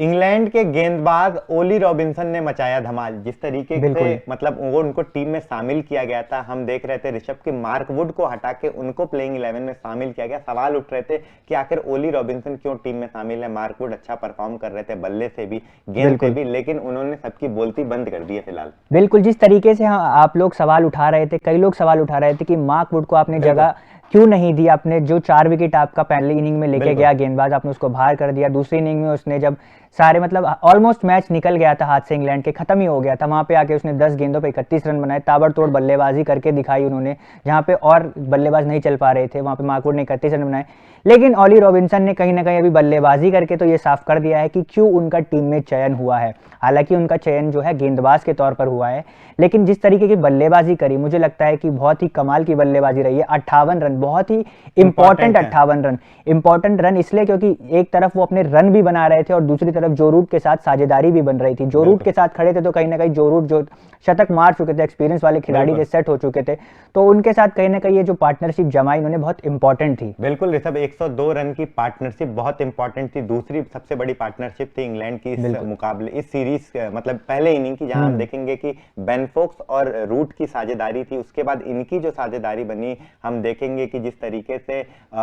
England के गेंदबाज Ollie Robinson ने मचाया धमाल। जिस तरीके से मतलब वो उनको टीम में शामिल किया गया था, हम देख रहे थे ऋषभ कि मार्क वुड को हटा के उनको प्लेइंग 11 में शामिल किया गया। सवाल उठ रहे थे कि आखिर ओली रॉबिन्सन क्यों टीम में शामिल है। मार्क वुड अच्छा परफॉर्म कर रहे थे बल्ले से भी, गेंद से भी, लेकिन उन्होंने सबकी बोलती बंद कर दी है फिलहाल। बिल्कुल, जिस तरीके से आप लोग सवाल उठा रहे थे, कई लोग सवाल उठा रहे थे कि मार्क वुड को आपने जगह क्यों नहीं दी। आपने जो 4 विकेट आपका पहले इनिंग में लेके गया गेंदबाज, आपने उसको बाहर कर दिया। दूसरी इनिंग में उसने जब सारे मतलब ऑलमोस्ट मैच निकल गया था हाथ से, इंग्लैंड के खत्म ही हो गया था, वहां पे आके उसने 10 गेंदों पे 31 रन बनाए। ताबड़तोड़ बल्लेबाजी करके दिखाई उन्होंने, जहां पे और बल्लेबाज नहीं चल पा रहे थे वहां पे मार्क वुड ने 31 रन बनाए। लेकिन ओली रॉबिन्सन ने कहीं ना कहीं अभी बल्लेबाजी करके तो ये साफ कर दिया है कि क्यों उनका टीम में चयन हुआ है। हालांकि उनका चयन जो है गेंदबाज के तौर पर हुआ है, लेकिन जिस तरीके की बल्लेबाजी करी, मुझे लगता है कि बहुत ही कमाल की बल्लेबाजी रही है। 58 रन, बहुत ही इंपॉर्टेंट 58 रन इसलिए क्योंकि एक तरफ वो अपने रन भी बना रहे थे और दूसरी तरफ जो रूट के साथ साझेदारी भी बन रही थी। जो रूट के साथ खड़े थे तो कहीं ना कहीं जो रूट जो शतक मार चुके थे, एक्सपीरियंस वाले खिलाड़ी थे, सेट हो चुके थे, तो उनके साथ कहीं ना कहीं ये जो पार्टनरशिप जमाई उन्होंने बहुत इंपॉर्टेंट थी। बिल्कुल ऋषभ, 102 रन की पार्टनरशिप बहुत इंपॉर्टेंट थी। दूसरी सबसे बड़ी पार्टनरशिप थी इंग्लैंड की इस मुकाबले, इस सीरीज मतलब पहले इनिंग की, जहां हम देखेंगे कि बेन फोक्स और रूट की साझेदारी थी। उसके बाद इनकी जो साझेदारी बनी, हम देखेंगे कि जिस तरीके से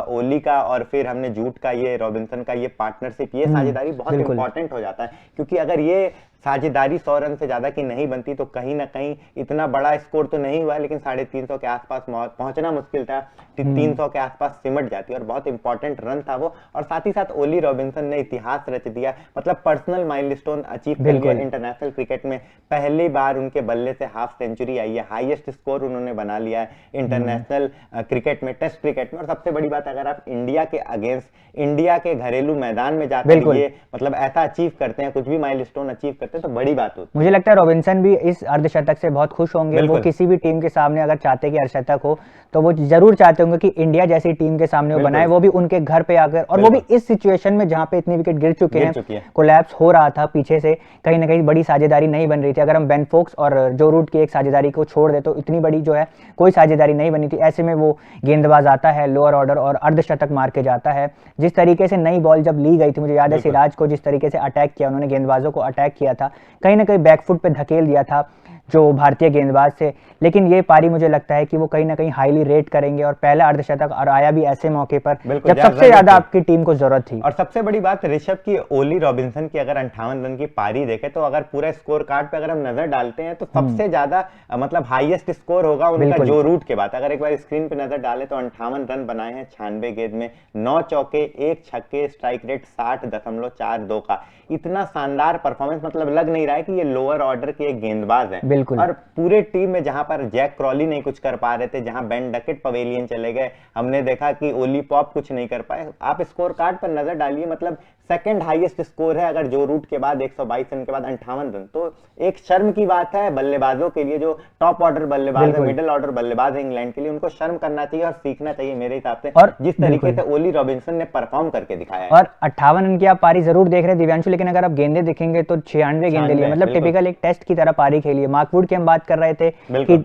ओली का और फिर हमने जूट का, ये रॉबिन्सन का ये पार्टनरशिप, ये साझेदारी बहुत इंपॉर्टेंट हो जाता है। क्योंकि अगर ये साझेदारी 100 रन से ज्यादा की नहीं बनती तो कहीं ना कहीं इतना बड़ा स्कोर तो नहीं हुआ, लेकिन 350 के आसपास पहुंचना मुश्किल था। 300 के आसपास सिमट जाती और बहुत इंपॉर्टेंट रन था वो। और साथ ही साथ ओली रॉबिन्सन ने इतिहास रच दिया, मतलब पर्सनल माइलस्टोन अचीव कर लिया इंटरनेशनल क्रिकेट में। पहली बार उनके बल्ले से हाफ सेंचुरी आई है, हाईएस्ट स्कोर उन्होंने बना लिया है इंटरनेशनल क्रिकेट में, टेस्ट क्रिकेट में। और सबसे बड़ी बात, अगर आप इंडिया के अगेंस्ट, इंडिया के घरेलू मैदान में जाकर ये मतलब ऐसा अचीव करते हैं, कुछ भी माइलस्टोन अचीव करते हैं, तो बड़ी बात होती है। मुझे लगता है रॉबिन्सन भी इस अर्धशतक से बहुत खुश होंगे। वो किसी भी टीम के सामने अगर चाहते कि अर्धशतक हो तो वो जरूर चाहते होंगे कि इंडिया जैसी टीम के सामने वो बनाए, वो भी उनके घर पे आकर, और वो भी इस सिचुएशन में जहां पे इतनी विकेट गिर चुके हैं, कोलैप्स हो रहा था पीछे से, कहीं ना कहीं बड़ी साझेदारी नहीं बन रही थी। अगर हम बेन फोक्स और जो रूट की एक साझेदारी को छोड़ दे तो इतनी बड़ी जो है कोई साझेदारी नहीं बनी थी। ऐसे में वो गेंदबाज आता है लोअर ऑर्डर और अर्धशतक मार के जाता है। जिस तरीके से नई बॉल जब ली गई थी, मुझे याद है सिराज को जिस तरीके से अटैक किया उन्होंने, गेंदबाजों को अटैक किया था, कहीं ना कहीं बैकफुट पे धकेल दिया था जो भारतीय गेंदबाज थे। लेकिन ये पारी मुझे लगता है कि वो कहीं ना कहीं हाईली रेट करेंगे, और पहला अर्धशतक और आया भी ऐसे मौके पर जब सबसे ज्यादा आपकी टीम को जरूरत थी। और सबसे बड़ी बात ऋषभ की, ओली रॉबिन्सन की अगर 58 रन की पारी देखें तो अगर पूरा स्कोर कार्ड पे अगर हम नजर डालते हैं तो सबसे ज्यादा मतलब हाईएस्ट स्कोर होगा उनका जो रूट के बाद। अगर एक बार स्क्रीन पे नजर डालें तो 58 रन बनाए हैं 96 गेंद में, 9 चौके, 1 छक्के, स्ट्राइक रेट 60.42 का। इतना शानदार परफॉर्मेंस, मतलब लग नहीं रहा है कि ये लोअर ऑर्डर के एक गेंदबाज हैं। और पूरे टीम में जहां पर जैक क्रॉली नहीं कुछ कर पा रहे थे, जहां बेन डकेट पवेलियन चले गए, हमने देखा कि ओली पॉप कुछ नहीं कर पाए। आप स्कोर कार्ड पर नजर डालिए, मतलब सेकंड हाईएस्ट स्कोर है अगर जो रूट के बाद 122 रन के बाद 58 रन, तो एक शर्म की बात है बल्लेबाजों के लिए, जो टॉप ऑर्डर बल्लेबाज है, मिडिल ऑर्डर बल्लेबाज है इंग्लैंड के लिए, उनको शर्म करना चाहिए और सीखना चाहिए मेरे हिसाब से, और जिस तरीके से ओली रॉबिन्सन ने परफॉर्म करके दिखाया है। और 58 रन की आप पारी जरूर देख रहे हैं दिव्यांशु, लेकिन अगर आप गेंदे देखेंगे तो 96 गेंदे लिए, मतलब टिपिकल एक टेस्ट की तरह पारी खेली है। मार्क वुड की हम बात कर रहे थे कि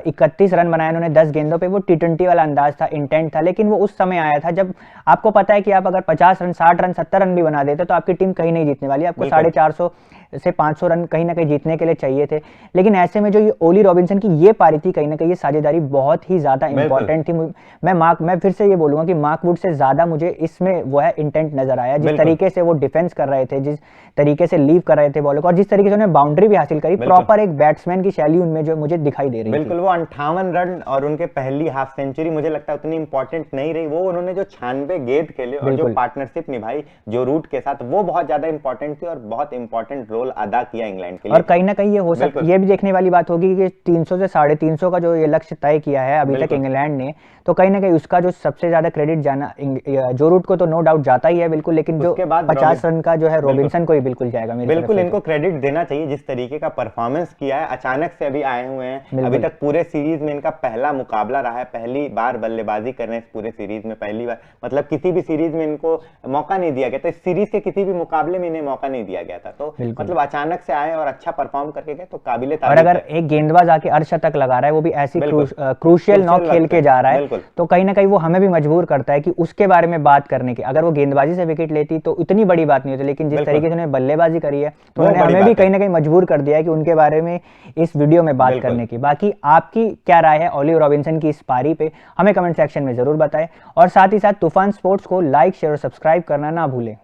31 रन बनाए उन्होंने 10 गेंदों पे, वो T20 वाला अंदाज था, इंटेंट था। लेकिन वो उस समय आया था जब आपको पता है कि आप अगर 50 रन, 60 रन, 70 रन भी बना देते तो आपकी टीम कहीं नहीं जीतने वाली, आपको 450 से 500 रन कहीं ना कहीं जीतने के लिए चाहिए थे। लेकिन ऐसे में जो ये ओली रॉबिन्सन की ये पारी थी, कहीं ना कहीं ये साझेदारी बहुत ही ज्यादा इंपॉर्टेंट थी। मैं फिर से ये बोलूंगा कि मार्क वुड से ज्यादा मुझे इसमें वो है इंटेंट नजर आया, जिस तरीके से वो डिफेंस कर रहे थे, जिस तरीके से लीव कर रहे थे बॉलों को, और जिस तरीके से उन्होंने बाउंड्री भी हासिल करी, प्रॉपर एक बैट्समैन की शैली उनमें जो मुझे दिखाई दे रही बिल्कुल। वो 58 रन और उनके पहली हाफ सेंचुरी मुझे लगता है उतनी इंपॉर्टेंट नहीं रही। वो उन्होंने जो 96 गेंद खेले और जो पार्टनरशिप निभाई जो रूट के साथ, वो बहुत ज्यादा इंपॉर्टेंट थी और बहुत इंपॉर्टेंट रोल अदा किया इंग्लैंड के लिए। और कहीं ना कहीं ये हो सकता, ये भी देखने वाली बात होगी कि 300 से 350 का जो ये लक्ष्य तय किया है अभी तक इंग्लैंड ने, तो कहीं ना कहीं उसका जो सबसे ज्यादा क्रेडिट जाना जो रूट को तो नो डाउट जाता ही है बिल्कुल, लेकिन जो 50 रन का जो है रॉबिन्सन को ही बिल्कुल जाएगा। बिल्कुल, इनको क्रेडिट देना चाहिए जिस तरीके का परफॉर्मेंस किया है। अचानक से अभी आए हुए हैं, अभी तक पूरे सीरीज में इनका पहला मुकाबला रहा है, पहली बार बल्लेबाजी कर रहे हैं इस पूरे सीरीज में, पहली बार, मतलब किसी भी सीरीज में इनको मौका नहीं दिया गया था। इस सीरीज के किसी भी मुकाबले में इन्हें मौका नहीं दिया गया था, तो मतलब अचानक से आए और अच्छा परफॉर्म करके गए, तो काबिले तारीफ और अगर एक गेंदबाज आके अर्धशतक लगा रहा है, वो भी ऐसी क्रूशियल नॉक खेल के जा रहा है, तो कहीं ना कहीं वो हमें भी मजबूर करता है कि उसके बारे में बात करने की। अगर वो गेंदबाजी से विकेट लेती तो इतनी बड़ी बात नहीं होती, लेकिन जिस तरीके से उन्होंने बल्लेबाजी करी है, तो उन्होंने हमें भी कहीं ना कहीं मजबूर कर दिया है कि उनके बारे में इस वीडियो में बात करने की। बाकी आपकी क्या राय है ओलिव रॉबिन्सन की इस पारी पे, हमें कमेंट सेक्शन में जरूर बताएं, और साथ ही साथ तूफान स्पोर्ट्स को लाइक, शेयर और सब्सक्राइब करना ना भूलें।